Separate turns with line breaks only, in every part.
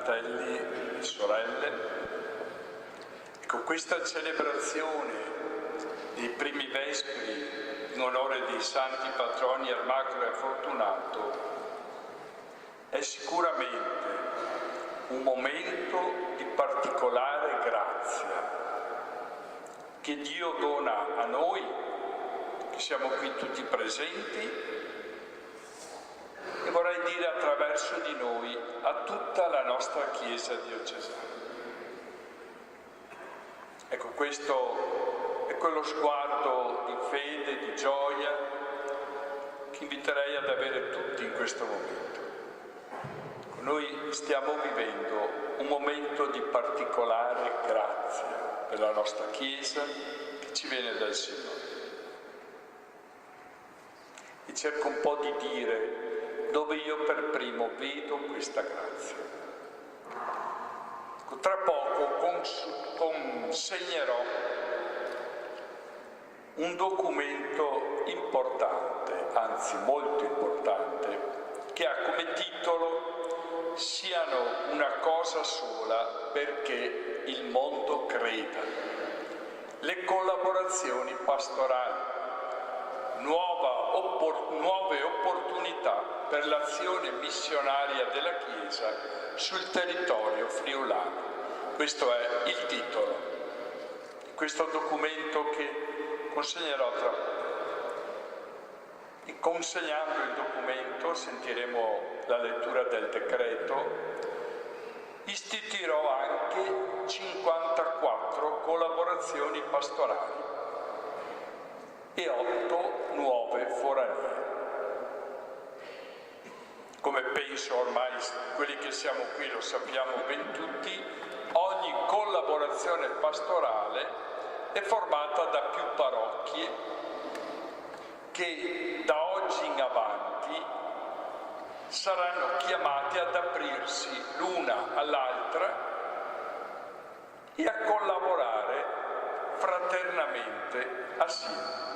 fratelli e sorelle, con questa celebrazione dei primi vespri in onore dei santi patroni Ermacoro e Fortunato è sicuramente un momento di particolare grazia che Dio dona a noi, che siamo qui tutti presenti, e vorrei dire attraverso di noi a tutta la nostra Chiesa diocesana. Ecco, questo è quello sguardo di fede, di gioia che inviterei ad avere tutti in questo momento. Noi stiamo vivendo un momento di particolare grazia per la nostra Chiesa che ci viene dal Signore. E cerco un po' di dire dove io per primo vedo questa grazia. Tra poco consegnerò un documento importante, anzi molto importante, che ha come titolo "Siano una cosa sola perché il mondo creda". Le collaborazioni pastorali, nuove opportunità per l'azione missionaria della Chiesa sul territorio friulano. Questo è il titolo di questo documento che consegnerò tra poco. E consegnando il documento, sentiremo la lettura del decreto, istituirò anche 54 collaborazioni pastorali e 8 nuove foranie. Come penso ormai quelli che siamo qui lo sappiamo ben tutti, ogni collaborazione pastorale è formata da più parrocchie che da oggi in avanti saranno chiamate ad aprirsi l'una all'altra e a collaborare fraternamente assieme.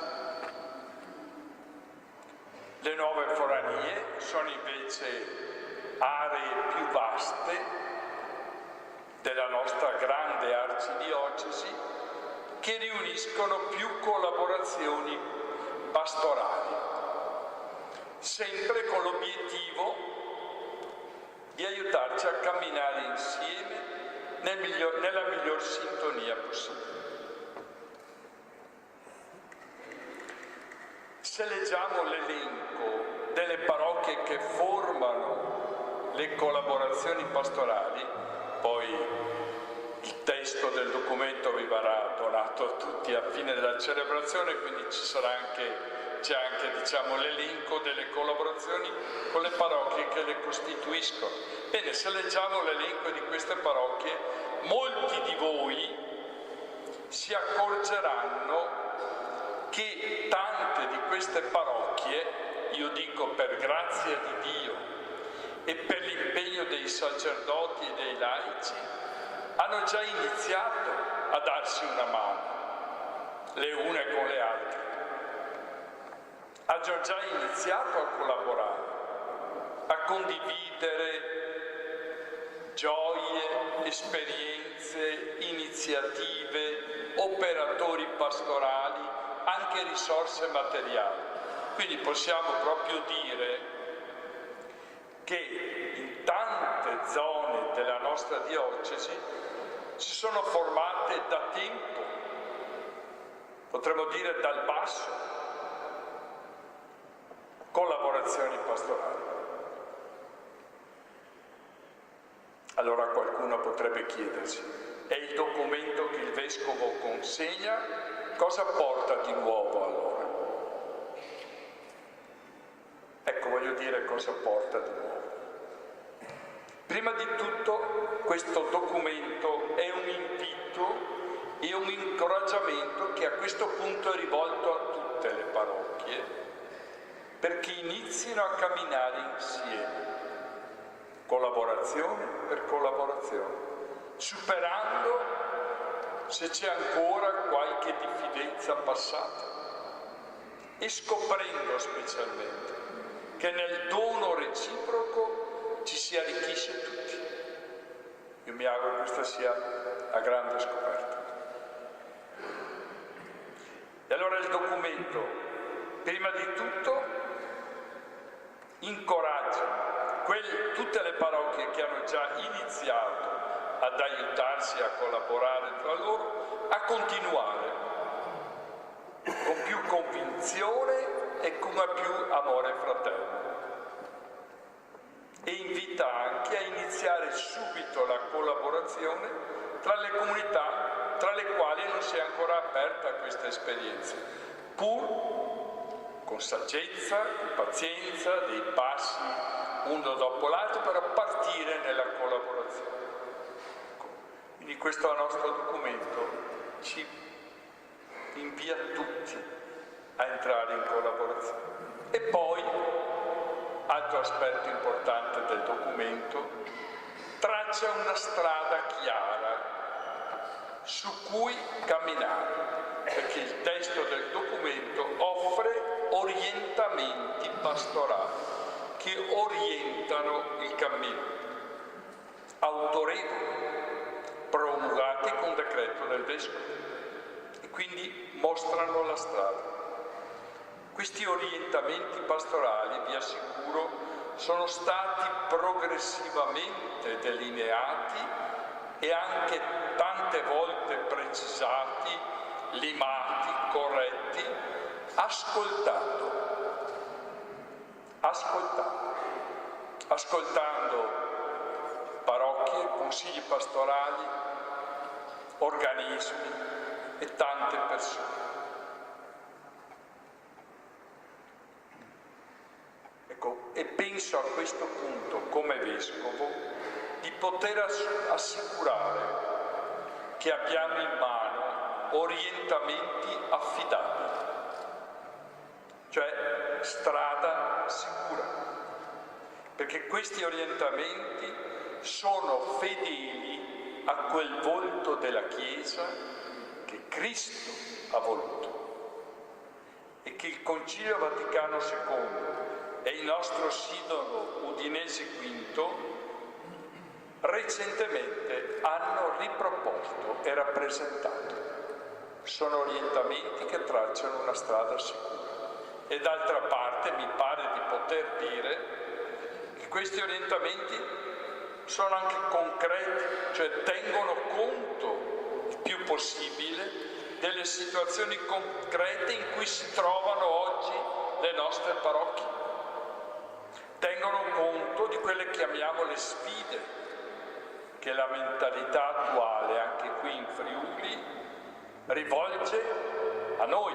Le nuove foranie sono invece aree più vaste della nostra grande arcidiocesi che riuniscono più collaborazioni pastorali, sempre con l'obiettivo di aiutarci a camminare insieme nella miglior sintonia possibile. Se leggiamo l'elenco delle parrocchie che formano le collaborazioni pastorali, poi il testo del documento vi verrà donato a tutti a fine della celebrazione, quindi c'è anche l'elenco delle collaborazioni con le parrocchie che le costituiscono. Bene, se leggiamo l'elenco di queste parrocchie, molti di voi si accorgeranno che tante di queste parrocchie, io dico per grazia di Dio e per l'impegno dei sacerdoti e dei laici, hanno già iniziato a darsi una mano, le une con le altre. Hanno già iniziato a collaborare, a condividere gioie, esperienze, iniziative, operatori pastorali, anche risorse materiali. Quindi possiamo proprio dire che in tante zone della nostra diocesi si sono formate da tempo, potremmo dire dal basso, collaborazioni pastorali. Allora qualcuno potrebbe chiedersi: è il documento che il Vescovo consegna? Cosa porta di nuovo allora? Ecco, voglio dire cosa porta di nuovo. Prima di tutto, questo documento è un invito e un incoraggiamento che a questo punto è rivolto a tutte le parrocchie perché inizino a camminare insieme, collaborazione per collaborazione, superando, se c'è ancora qualche diffidenza passata, e scoprendo specialmente che nel dono reciproco ci si arricchisce tutti. sia a grande scoperta. E allora il documento, prima di tutto, incoraggia tutte le parrocchie che hanno già iniziato ad aiutarsi a collaborare tra loro a continuare con più convinzione e con più amore fraterno, e invita anche a iniziare subito la collaborazione tra le comunità tra le quali non si è ancora aperta a questa esperienza, pur con saggezza, con pazienza, dei passi uno dopo l'altro per partire nella collaborazione. Quindi questo nostro documento ci invia tutti a entrare in collaborazione. E poi, altro aspetto importante del documento, traccia una strada chiara su cui camminare, perché il testo del documento offre orientamenti pastorali che orientano il cammino, autorevoli, promulgati con decreto del Vescovo, e quindi mostrano la strada. Questi orientamenti pastorali, vi assicuro, sono stati progressivamente delineati e anche tante volte precisati, limati, corretti, ascoltando parrocchie, consigli pastorali, organismi e tante persone. Ecco, e penso a questo punto, come Vescovo, di poter assicurare che abbiamo in mano orientamenti affidabili, cioè strada sicura, perché questi orientamenti sono fedeli a quel volto della Chiesa che Cristo ha voluto e che il Concilio Vaticano II e il nostro Sinodo Udinese V recentemente hanno riproposto e rappresentato. Sono orientamenti che tracciano una strada sicura. E d'altra parte mi pare di poter dire che questi orientamenti sono anche concreti, cioè tengono conto il più possibile delle situazioni concrete in cui si trovano oggi le nostre parrocchie. Tengono conto di quelle che chiamiamo le sfide che la mentalità attuale, anche qui in Friuli, rivolge a noi,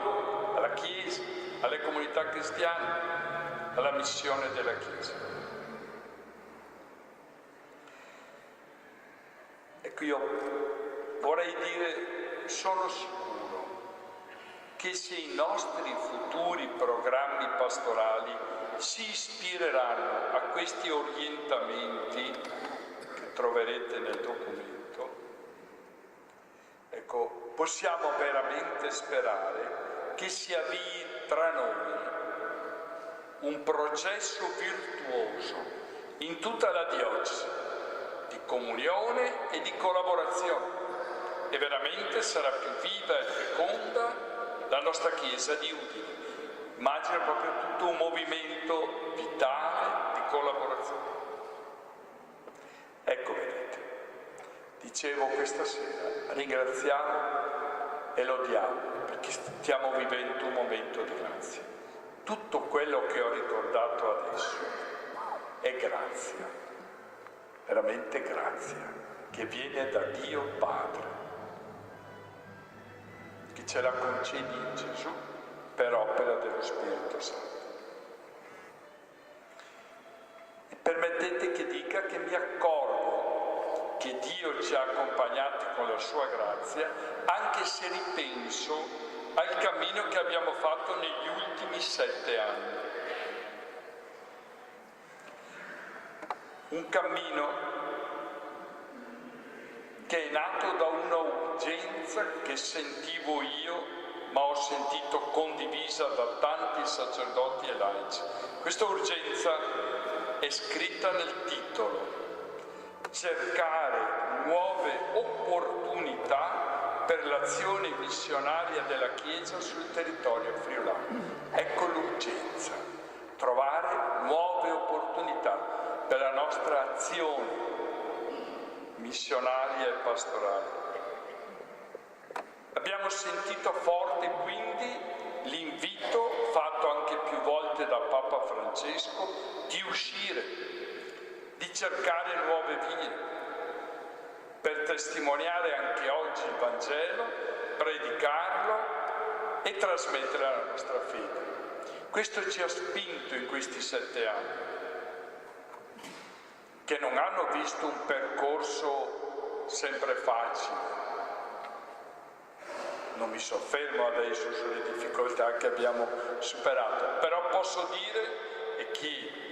alla Chiesa, alle comunità cristiane, alla missione della Chiesa. Ecco, io vorrei dire, sono sicuro che se i nostri futuri programmi pastorali si ispireranno a questi orientamenti che troverete nel documento, ecco, possiamo veramente sperare che si avvii tra noi un processo virtuoso in tutta la diocesi di comunione e di collaborazione, e veramente sarà più viva e feconda la nostra Chiesa di Udine. Immagino proprio tutto un movimento vitale di collaborazione. Ecco, vedete, dicevo questa sera, ringraziamo e lodiamo perché stiamo vivendo un momento di grazia. Tutto quello che ho ricordato adesso è grazia, veramente grazia, che viene da Dio Padre, che ce la concede in Gesù per opera dello Spirito Santo. E permettete che dica che mi accorgo che Dio ci ha accompagnati con la sua grazia, anche se ripenso al cammino che abbiamo fatto negli ultimi 7 anni. Un cammino che è nato da una urgenza che sentivo io, ma ho sentito condivisa da tanti sacerdoti e laici. Questa urgenza è scritta nel titolo: cercare nuove opportunità per l'azione missionaria della Chiesa sul territorio friulano. Ecco l'urgenza, trovare nuove opportunità per la nostra azione missionaria e pastorale. Abbiamo sentito forte quindi l'invito fatto anche più volte da Papa Francesco di uscire, di cercare nuove vie per testimoniare anche oggi il Vangelo, predicarlo e trasmettere la nostra fede. Questo ci ha spinto in questi 7 anni, che non hanno visto un percorso sempre facile. Non mi soffermo adesso sulle difficoltà che abbiamo superato, però posso dire, e chi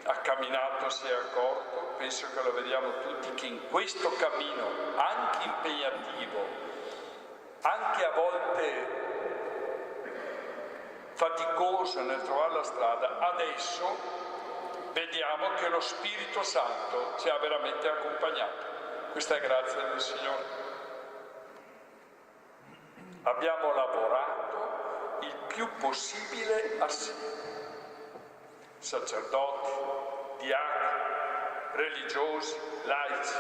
ha camminato si è accorto, penso che lo vediamo tutti, che in questo cammino, anche impegnativo, anche a volte faticoso nel trovare la strada, adesso vediamo che lo Spirito Santo ci ha veramente accompagnato. Questa è grazia del Signore. Abbiamo lavorato il più possibile assieme, sacerdoti, diaconi, religiosi, laici,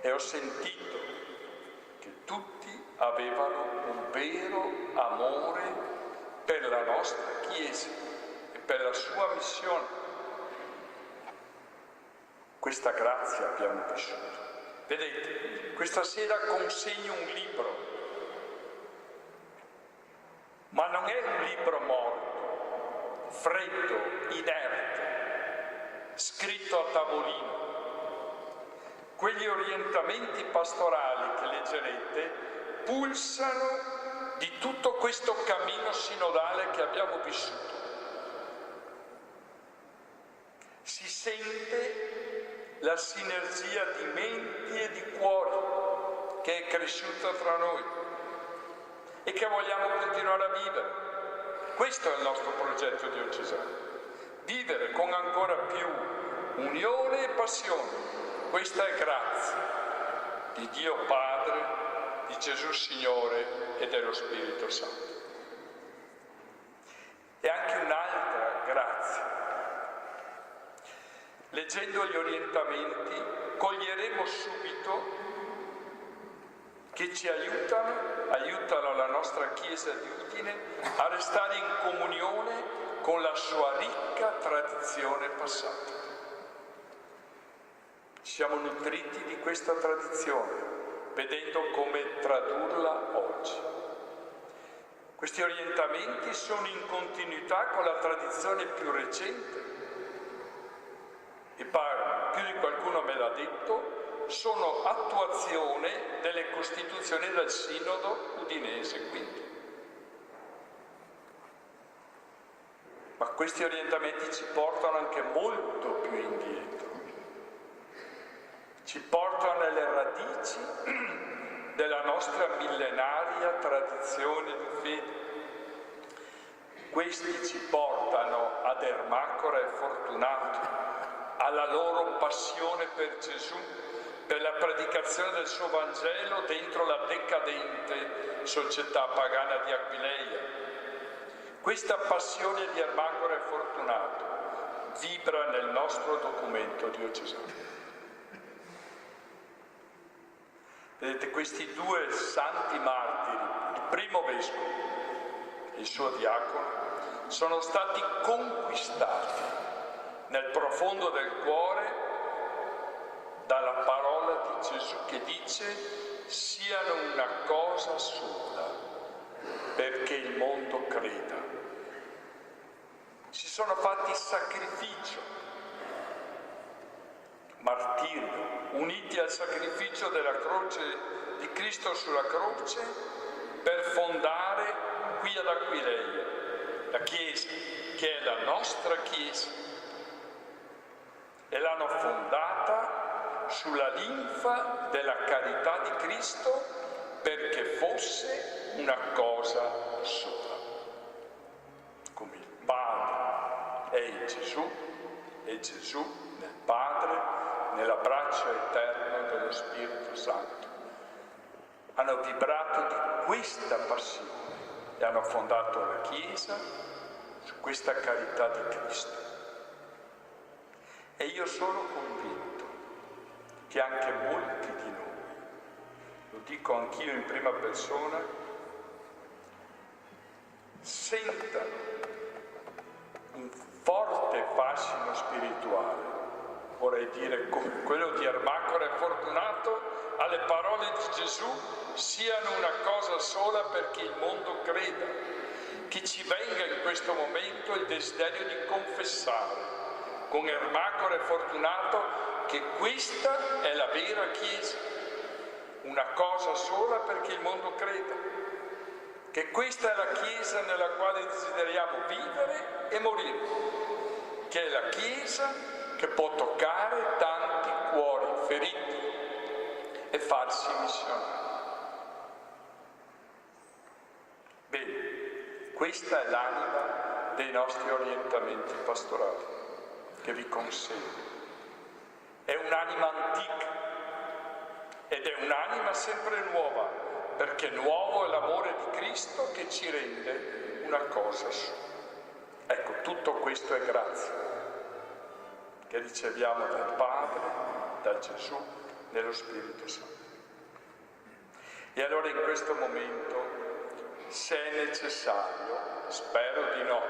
e ho sentito che tutti avevano un vero amore per la nostra Chiesa e per la sua missione. Questa grazia abbiamo vissuto. Vedete, questa sera consegno un libro, ma non è un libro morto, freddo, inerte, scritto a tavolino. Quegli orientamenti pastorali che leggerete pulsano di tutto questo cammino sinodale che abbiamo vissuto. Si sente la sinergia di menti e di cuori che è cresciuta tra noi e che vogliamo continuare a vivere. Questo è il nostro progetto diocesano, vivere con ancora più unione e passione. Questa è grazia di Dio Padre, di Gesù Signore e dello Spirito Santo. E anche un'altra grazia. Leggendo gli orientamenti coglieremo subito che ci aiutano la nostra Chiesa di Udine a restare in comunione con la sua ricca tradizione passata. Ci siamo nutriti di questa tradizione, vedendo come tradurla oggi. Questi orientamenti sono in continuità con la tradizione più recente e più di qualcuno me l'ha detto, sono attuazione delle costituzioni del Sinodo udinese, quindi. Ma questi orientamenti ci portano anche molto più indietro, ci portano nelle radici della nostra millenaria tradizione di fede. Questi ci portano ad Ermacora e Fortunato, alla loro passione per Gesù, per la predicazione del suo Vangelo dentro la decadente società pagana di Aquileia. Questa passione di Ermacora e Fortunato vibra nel nostro documento diocesano. Vedete, questi 2 santi martiri, il primo vescovo e il suo diacono, sono stati conquistati nel profondo del cuore dalla parola di Gesù che dice: siano una cosa sola perché il mondo creda. Si sono fatti sacrificio, martirio, uniti al sacrificio della croce di Cristo sulla croce per fondare qui ad Aquileia la Chiesa, che è la nostra Chiesa, e l'hanno fondata sulla linfa della carità di Cristo perché fosse una cosa sola. Come il Padre è in Gesù e Gesù nel Padre, nell'abbraccio eterno dello Spirito Santo. Hanno vibrato di questa passione e hanno fondato la Chiesa su questa carità di Cristo. E io sono convinto che anche molti di noi, lo dico anch'io in prima persona, sentano un forte fascino spirituale, vorrei dire come quello di Ermacora e Fortunato, alle parole di Gesù siano una cosa sola perché il mondo creda, che ci venga in questo momento il desiderio di confessare con Ermacora e Fortunato che questa è la vera Chiesa, una cosa sola perché il mondo creda, che questa è la Chiesa nella quale desideriamo vivere e morire, che è la Chiesa che può toccare tanti cuori feriti e farsi missionari. Bene, questa è l'anima dei nostri orientamenti pastorali che vi consegno. È un'anima antica ed è un'anima sempre nuova, perché nuovo è l'amore di Cristo che ci rende una cosa sola. Ecco, tutto questo è grazia che riceviamo dal Padre, da Gesù, nello Spirito Santo. E allora in questo momento, se è necessario, spero di no,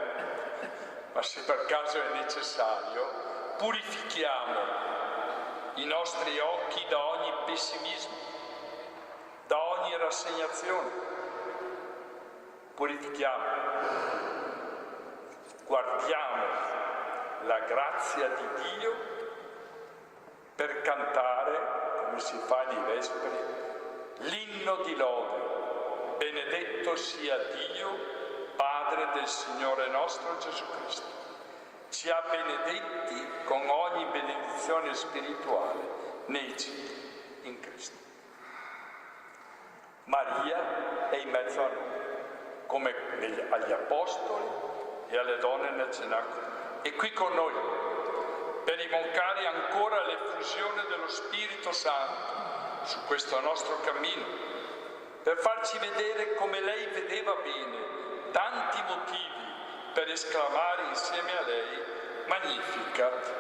ma se per caso è necessario, purifichiamo i nostri occhi da ogni pessimismo, da ogni rassegnazione. Purifichiamo, guardiamo la grazia di Dio per cantare, come si fa nei vespri, l'inno di lode. Benedetto sia Dio, Padre del Signore nostro Gesù Cristo. Ci ha benedetti con ogni benedizione spirituale nei cieli in Cristo. Maria è in mezzo a noi, come agli apostoli e alle donne nel cenacolo. È qui con noi per invocare ancora l'effusione dello Spirito Santo su questo nostro cammino, per farci vedere come lei vedeva bene tanti motivi per esclamare insieme a lei: Magnificat